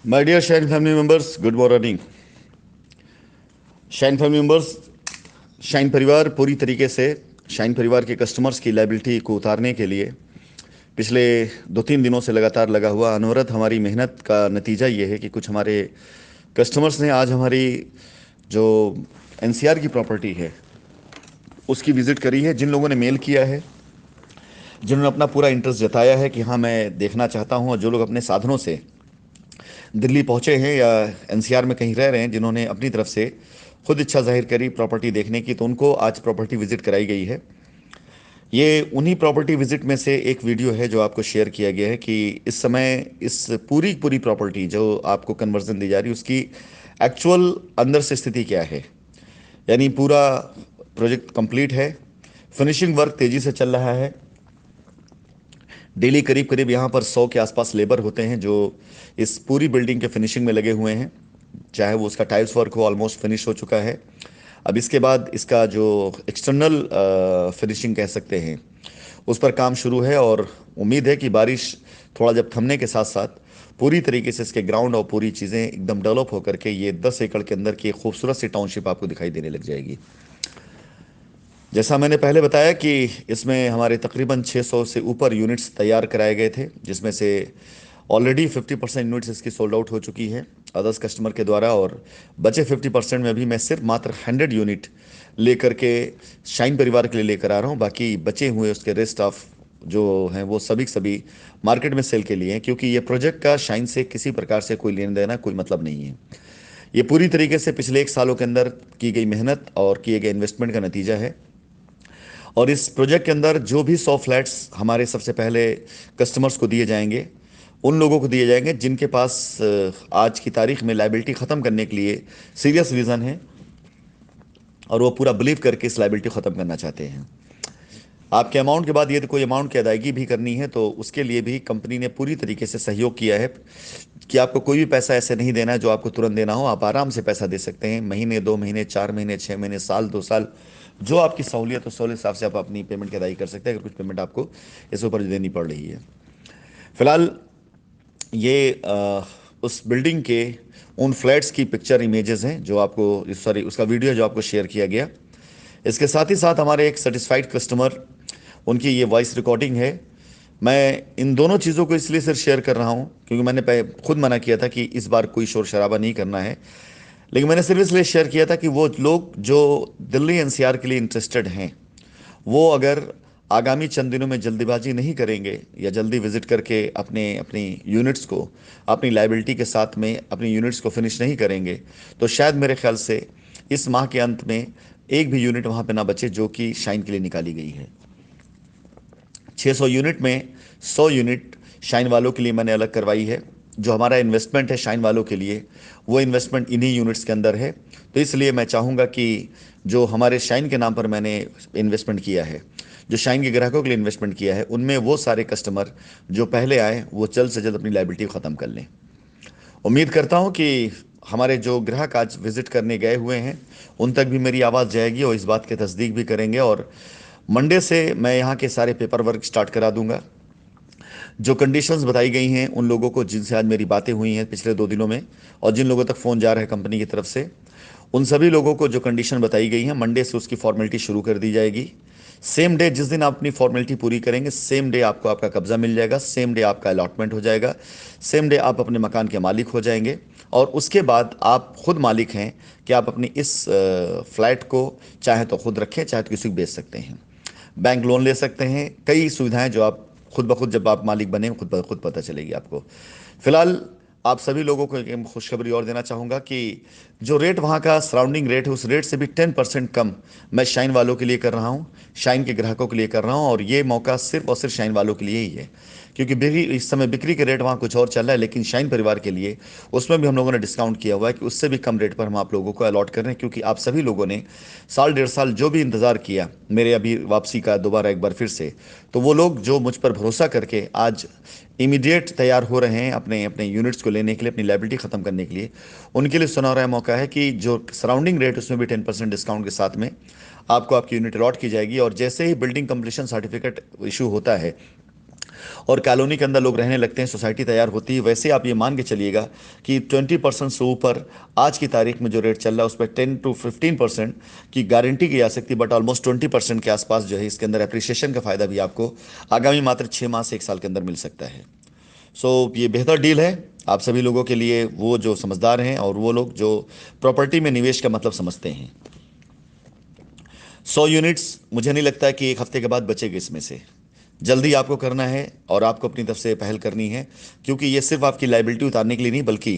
My dear Shine family members, good morning. Shine family members, Shine परिवार पूरी तरीके से शाइन परिवार के कस्टमर्स की लायबिलिटी को उतारने के लिए पिछले 2-3 दिनों से लगातार लगा हुआ अनवरत हमारी मेहनत का नतीजा ये है कि कुछ हमारे कस्टमर्स ने आज हमारी जो एनसीआर की प्रॉपर्टी है उसकी विज़िट करी है। जिन लोगों ने मेल किया है, जिन्होंने अपना पूरा इंटरेस्ट जताया है कि हाँ मैं देखना चाहता हूँ, और जो लोग अपने साधनों से दिल्ली पहुंचे हैं या एनसीआर में कहीं रह रहे हैं, जिन्होंने अपनी तरफ से खुद इच्छा जाहिर करी प्रॉपर्टी देखने की, तो उनको आज प्रॉपर्टी विजिट कराई गई है। ये उन्हीं प्रॉपर्टी विजिट में से एक वीडियो है जो आपको शेयर किया गया है कि इस समय इस पूरी पूरी प्रॉपर्टी जो आपको कन्वर्जन दी जा रही है उसकी एक्चुअल अंदर से स्थिति क्या है। यानी पूरा प्रोजेक्ट कंप्लीट है, फिनिशिंग वर्क तेजी से चल रहा है। डेली करीब करीब यहाँ पर 100 के आसपास लेबर होते हैं जो इस पूरी बिल्डिंग के फिनिशिंग में लगे हुए हैं। चाहे वो उसका टाइल्स वर्क हो, ऑलमोस्ट फिनिश हो चुका है। अब इसके बाद इसका जो एक्सटर्नल फिनिशिंग कह सकते हैं उस पर काम शुरू है, और उम्मीद है कि बारिश थोड़ा जब थमने के साथ साथ पूरी तरीके से इसके ग्राउंड और पूरी चीज़ें एकदम डेवलप होकर के ये 10 एकड़ के अंदर की एक खूबसूरत सी टाउनशिप आपको दिखाई देने लग जाएगी। जैसा मैंने पहले बताया कि इसमें हमारे तकरीबन 600 से ऊपर यूनिट्स तैयार कराए गए थे, जिसमें से ऑलरेडी 50% यूनिट्स इसकी सोल्ड आउट हो चुकी है अदर्स कस्टमर के द्वारा, और बचे 50% में भी मैं सिर्फ मात्र 100 यूनिट लेकर के शाइन परिवार के लिए लेकर आ रहा हूँ। बाकी बचे हुए उसके रेस्ट ऑफ जो हैं वो सभी के सभी मार्केट में सेल के लिए हैं, क्योंकि ये प्रोजेक्ट का शाइन से किसी प्रकार से कोई लेना देना, कोई मतलब नहीं है। ये पूरी तरीके से पिछले 1 सालों के अंदर की गई मेहनत और किए गए इन्वेस्टमेंट का नतीजा है। और इस प्रोजेक्ट के अंदर जो भी 100 फ्लैट्स हमारे सबसे पहले कस्टमर्स को दिए जाएंगे, उन लोगों को दिए जाएंगे जिनके पास आज की तारीख में लाइबिलिटी ख़त्म करने के लिए सीरियस रीज़न है, और वो पूरा बिलीव करके इस लाइबिलिटी ख़त्म करना चाहते हैं। आपके अमाउंट के बाद यदि कोई अमाउंट की अदायगी भी करनी है तो उसके लिए भी कंपनी ने पूरी तरीके से सहयोग किया है कि आपको कोई भी पैसा ऐसे नहीं देना है जो आपको तुरंत देना हो। आप आराम से पैसा दे सकते हैं, महीने 2 महीने 4 महीने 6 महीने साल 2 साल, जो आपकी सहूलियत हो सहूलियत हिसाब से आप अपनी पेमेंट की अदायगी कर सकते हैं, अगर कुछ पेमेंट आपको इसके ऊपर देनी पड़ रही है। फिलहाल ये उस बिल्डिंग के उन फ्लैट्स की पिक्चर इमेजेस हैं जो आपको, सॉरी, उसका वीडियो जो आपको शेयर किया गया। इसके साथ ही साथ हमारे एक सेटिस्फाइड कस्टमर, उनकी ये वॉइस रिकॉर्डिंग है। मैं इन दोनों चीज़ों को इसलिए सिर्फ शेयर कर रहा हूँ क्योंकि मैंने खुद मना किया था कि इस बार कोई शोर शराबा नहीं करना है, लेकिन मैंने सिर्फ इसलिए शेयर किया था कि वो लोग जो दिल्ली एनसीआर के लिए इंटरेस्टेड हैं, वो अगर आगामी चंद दिनों में जल्दीबाजी नहीं करेंगे या जल्दी विजिट करके अपने अपनी यूनिट्स को अपनी लाइबिलिटी के साथ में अपनी यूनिट्स को फिनिश नहीं करेंगे, तो शायद मेरे ख्याल से इस माह के अंत में एक भी यूनिट वहाँ पे ना बचे जो कि शाइन के लिए निकाली गई है। 600 यूनिट में 100 यूनिट शाइन वालों के लिए मैंने अलग करवाई है। जो हमारा इन्वेस्टमेंट है शाइन वालों के लिए, वो इन्वेस्टमेंट इन्हीं यूनिट्स के अंदर है। तो इसलिए मैं चाहूँगा कि जो हमारे शाइन के नाम पर मैंने इन्वेस्टमेंट किया है, जो शाइन के ग्राहकों के लिए इन्वेस्टमेंट किया है, उनमें वो सारे कस्टमर जो पहले आए वो जल्द से जल्द अपनी लाइबिलिटी ख़त्म कर लें। उम्मीद करता हूँ कि हमारे जो ग्राहक आज विजिट करने गए हुए हैं उन तक भी मेरी आवाज़ जाएगी और इस बात की तस्दीक भी करेंगे, और मंडे से मैं यहाँ के सारे पेपर वर्क स्टार्ट करा दूंगा। जो कंडीशंस बताई गई हैं उन लोगों को जिनसे आज मेरी बातें हुई हैं पिछले 2 दिनों में, और जिन लोगों तक फ़ोन जा रहा है कंपनी की तरफ से, उन सभी लोगों को जो कंडीशन बताई गई हैं मंडे से उसकी फॉर्मेलिटी शुरू कर दी जाएगी। सेम डे जिस दिन आप अपनी फॉर्मेलिटी पूरी करेंगे, सेम डे आपको आपका कब्जा मिल जाएगा, सेम डे आपका अलॉटमेंट हो जाएगा, सेम डे आप अपने मकान के मालिक हो जाएंगे, और उसके बाद आप खुद मालिक हैं कि आप अपनी इस फ्लैट को चाहे तो खुद रखें, चाहे तो किसी को बेच सकते हैं, बैंक लोन ले सकते हैं, कई सुविधाएं जो आप खुद ब खुद जब आप मालिक बने खुद ब खुद पता चलेगी आपको। फिलहाल आप सभी लोगों को एक खुशखबरी और देना चाहूँगा कि जो रेट वहाँ का सराउंडिंग रेट है उस रेट से भी 10% कम मैं शाइन वालों के लिए कर रहा हूँ, शाइन के ग्राहकों के लिए कर रहा हूँ, और ये मौका सिर्फ और सिर्फ शाइन वालों के लिए ही है, क्योंकि बिक्री इस समय बिक्री के रेट वहाँ कुछ और चल रहा है, लेकिन शाइन परिवार के लिए उसमें भी हम लोगों ने डिस्काउंट किया हुआ है कि उससे भी कम रेट पर हम आप लोगों को अलॉट कर रहे हैं, क्योंकि आप सभी लोगों ने साल 1.5 साल जो भी इंतज़ार किया मेरे अभी वापसी का दोबारा एक बार फिर से, तो वो लोग जो मुझ पर भरोसा करके आज इमीडिएट तैयार हो रहे हैं अपने अपने यूनिट्स को लेने के लिए, अपनी लाइबिलिटी ख़त्म करने के लिए, उनके लिए सुनहरा मौका है कि जो सराउंडिंग रेट उसमें भी 10% डिस्काउंट के साथ में आपको आपकी यूनिट अलॉट की जाएगी। और जैसे ही बिल्डिंग कंप्लीशन सर्टिफिकेट इशू होता है और कॉलोनी के अंदर लोग रहने लगते हैं, सोसाइटी तैयार होती है, वैसे आप ये मान के चलिएगा कि 20% से ऊपर आज की तारीख में जो रेट चल रहा है उस पर 10 to 15% की गारंटी की जा सकती है, बट ऑलमोस्ट 20% के आसपास जो है इसके अंदर एप्रिसिएशन का फायदा भी आपको आगामी मात्र 6 माह से 1 साल के अंदर मिल सकता है। ये बेहतर डील है आप सभी लोगों के लिए, वो जो समझदार हैं और वो लोग जो प्रॉपर्टी में निवेश का मतलब समझते हैं। 100 यूनिट्स मुझे नहीं लगता कि 1 हफ्ते के बाद बचेगे इसमें से। जल्दी आपको करना है और आपको अपनी तरफ से पहल करनी है, क्योंकि ये सिर्फ आपकी लाइबिलिटी उतारने के लिए नहीं बल्कि